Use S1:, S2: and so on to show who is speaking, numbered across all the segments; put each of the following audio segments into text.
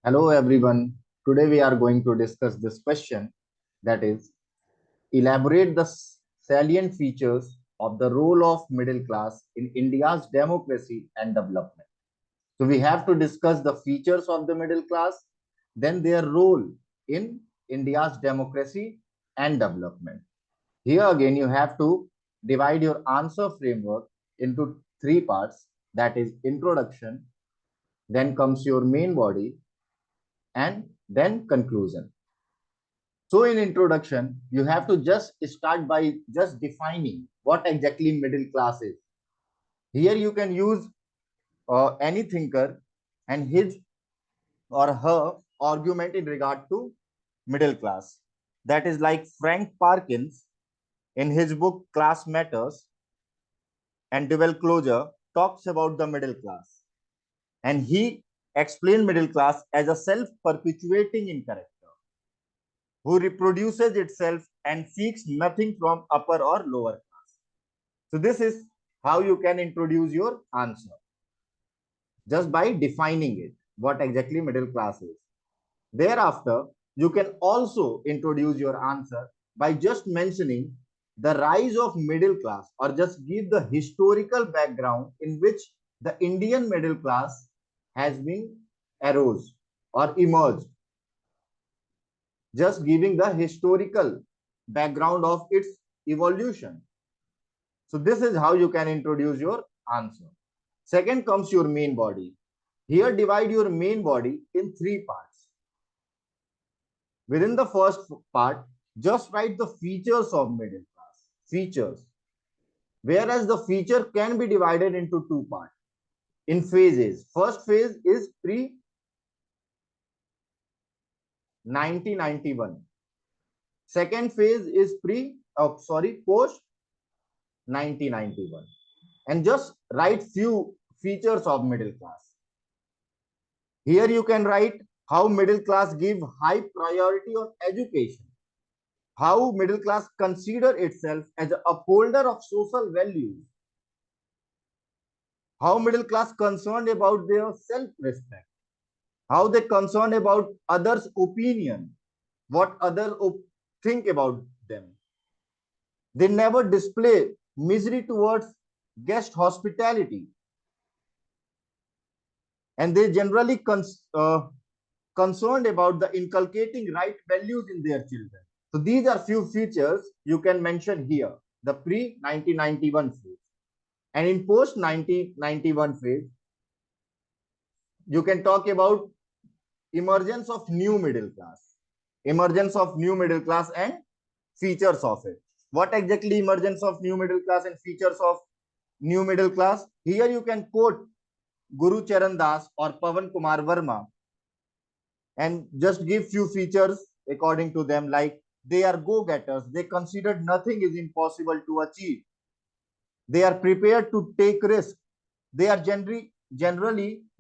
S1: Hello everyone. Today we are going to discuss this question, that is, elaborate the salient features of the role of middle class in India's democracy and development. So we have to discuss the features of the middle class, then their role in India's democracy and development. Here again you have to divide your answer framework into three parts, that is introduction, then comes your main body, and then conclusion. So in introduction, you have to just start by just defining what exactly middle class is. Here you can use any thinker and his or her argument in regard to middle class. That is like Frank Parkins in his book Class Matters and Dual Closure talks about the middle class. And he explained middle class as a self-perpetuating in character who reproduces itself and seeks nothing from upper or lower class. So this is how you can introduce your answer, just by defining it, what exactly middle class is. Thereafter, you can also introduce your answer by just mentioning the rise of middle class, or just give the historical background in which the Indian middle class has been arose or emerged, just giving the historical background of its evolution. So this is how you can introduce your answer. Second comes your main body. Here divide your main body in three parts. Within the first part, just write the features of middle class. Features. Whereas the feature can be divided into two parts in phases. First phase is pre 1991. Second phase is post 1991. And just write few features of middle class. Here you can write how middle class give high priority of education, how middle class consider itself as an upholder of social values, how middle class concerned about their self-respect, how they concerned about others' opinion, what others think about them. They never display misery towards guest hospitality, and they generally concerned about the inculcating right values in their children. So these are few features you can mention here, the pre-1991 phase. And in post-1991 phase, you can talk about emergence of new middle class, and features of it. What exactly emergence of new middle class and features of new middle class? Here you can quote Guru Charan Das or Pavan Kumar Verma and just give few features according to them, like they are go-getters, they considered nothing is impossible to achieve, they are prepared to take risk, they are generally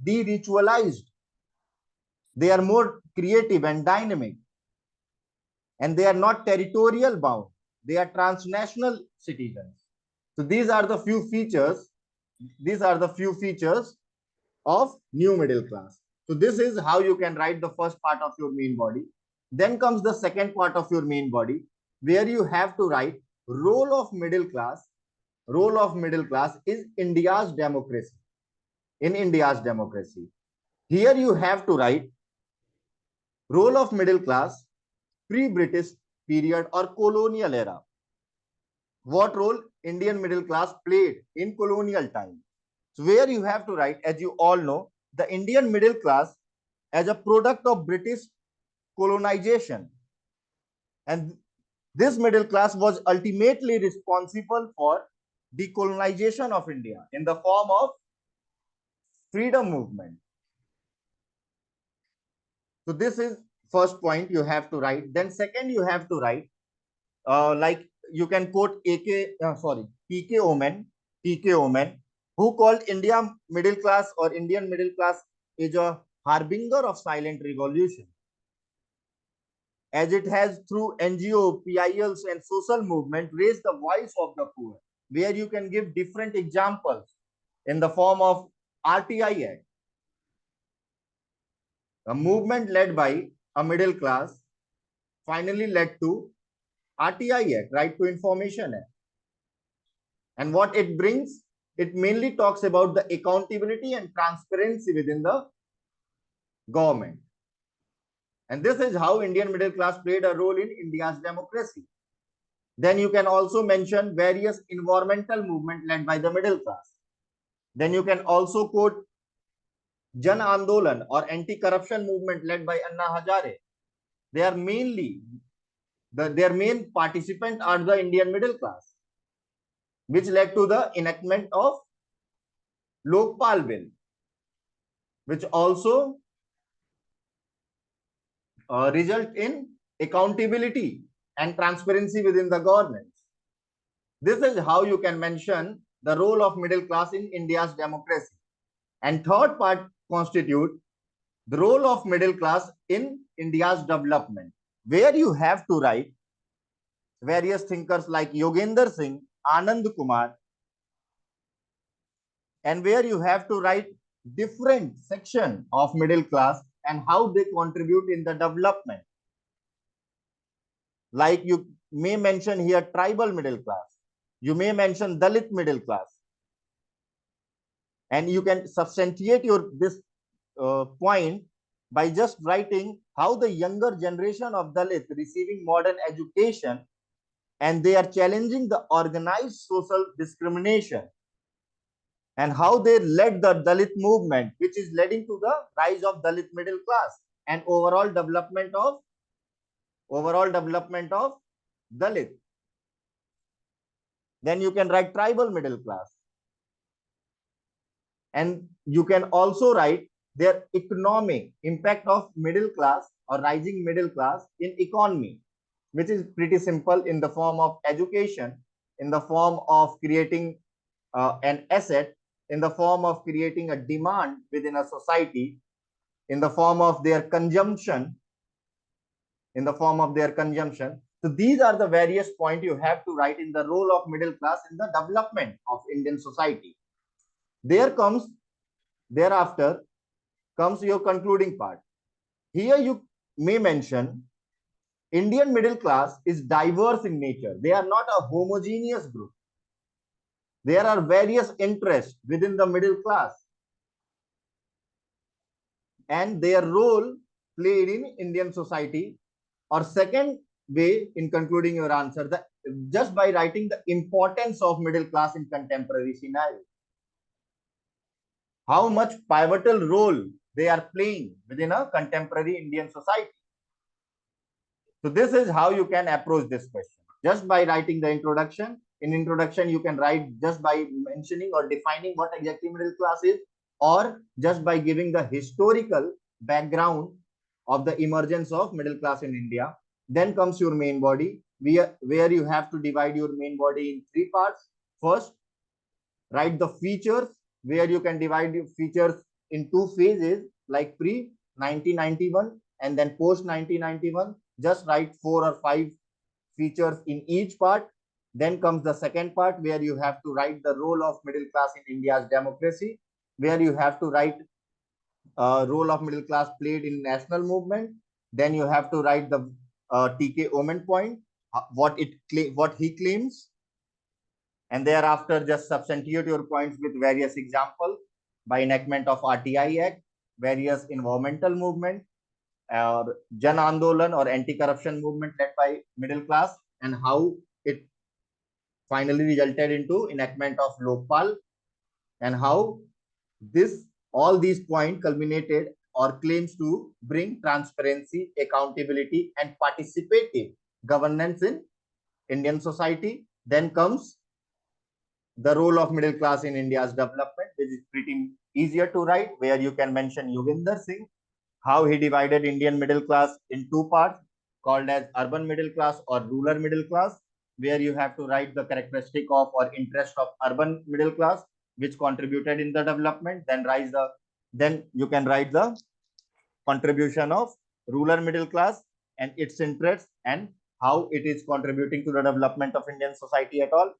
S1: de-ritualized, they are more creative and dynamic, and they are not territorial bound, they are transnational citizens. So these are the few features of new middle class. So this is how you can write the first part of your main body. Then comes the second part of your main body, where you have to write role of middle class. Role of middle class is India's democracy. In India's democracy. Here you have to write role of middle class, pre-British period or colonial era. What role Indian middle class played in colonial time. So where you have to write, as you all know, the Indian middle class as a product of British colonization. And this middle class was ultimately responsible for decolonization of India in the form of freedom movement. So this is first point you have to write. Then second you have to write, like you can quote PK Oman, who called India middle class or Indian middle class is a harbinger of silent revolution, as it has through NGO, PILs and social movement raised the voice of the poor, where you can give different examples in the form of RTI Act. A movement led by a middle class finally led to RTI Act, Right to Information Act. And what it brings, it mainly talks about the accountability and transparency within the government. And this is how Indian middle class played a role in India's democracy. Then you can also mention various environmental movements led by the middle class. Then you can also quote Jan Andolan or anti-corruption movement led by Anna Hazare. They are mainly, their main participant are the Indian middle class, which led to the enactment of Lokpal Bill, which also result in accountability and transparency within the government. This is how you can mention the role of middle class in India's democracy. And third part constitute the role of middle class in India's development, where you have to write various thinkers like Yogendra Singh, Anand Kumar, and where you have to write different section of middle class and how they contribute in the development. Like you may mention here tribal middle class, you may mention Dalit middle class, and you can substantiate your this point by just writing how the younger generation of Dalit receiving modern education and they are challenging the organized social discrimination, and how they led the Dalit movement, which is leading to the rise of Dalit middle class and overall development of Dalit. Then you can write tribal middle class, and you can also write their economic impact of middle class or rising middle class in economy, which is pretty simple in the form of education, in the form of creating an asset, in the form of creating a demand within a society, in the form of their consumption, So these are the various points you have to write in the role of middle class in the development of Indian society. Thereafter comes your concluding part. Here you may mention Indian middle class is diverse in nature. They are not a homogeneous group. There are various interests within the middle class, and their role played in Indian society. Or second way in concluding your answer, just by writing the importance of middle class in contemporary scenario, how much pivotal role they are playing within a contemporary Indian society. So this is how you can approach this question. Just by writing the introduction. In introduction, you can write just by mentioning or defining what exactly middle class is, or just by giving the historical background of the emergence of middle class in India. Then comes your main body, where you have to divide your main body in three parts. First, write the features, where you can divide your features in two phases, like pre 1991 and then post 1991. Just write 4 or 5 features in each part. Then comes the second part, where you have to write the role of middle class in India's democracy, where you have to write role of middle class played in national movement. Then you have to write the TK Omen point, what he claims, and thereafter just substantiate your points with various examples by enactment of RTI Act, various environmental movement, or Jan Andolan or anti-corruption movement led by middle class, and how it finally resulted into enactment of Lokpal, and how all these points culminated or claims to bring transparency, accountability, and participative governance in Indian society. Then comes the role of middle class in India's development, which is pretty easier to write, where you can mention Yogendra Singh, how he divided Indian middle class in two parts called as urban middle class or rural middle class, where you have to write the characteristic of or interest of urban middle class, which contributed in the development. Then you can write the contribution of rural middle class and its interests and how it is contributing to the development of Indian society at all.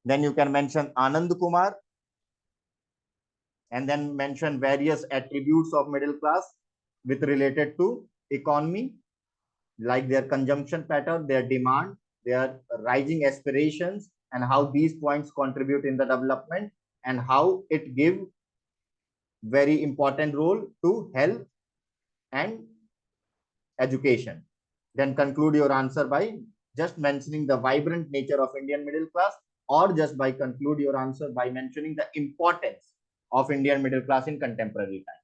S1: Then you can mention Anand Kumar, and then mention various attributes of middle class, with related to economy, like their consumption pattern, their demand, their rising aspirations, and how these points contribute in the development, and how it give very important role to health and education. Then conclude your answer by just mentioning the vibrant nature of Indian middle class, or just by conclude your answer by mentioning the importance of Indian middle class in contemporary time.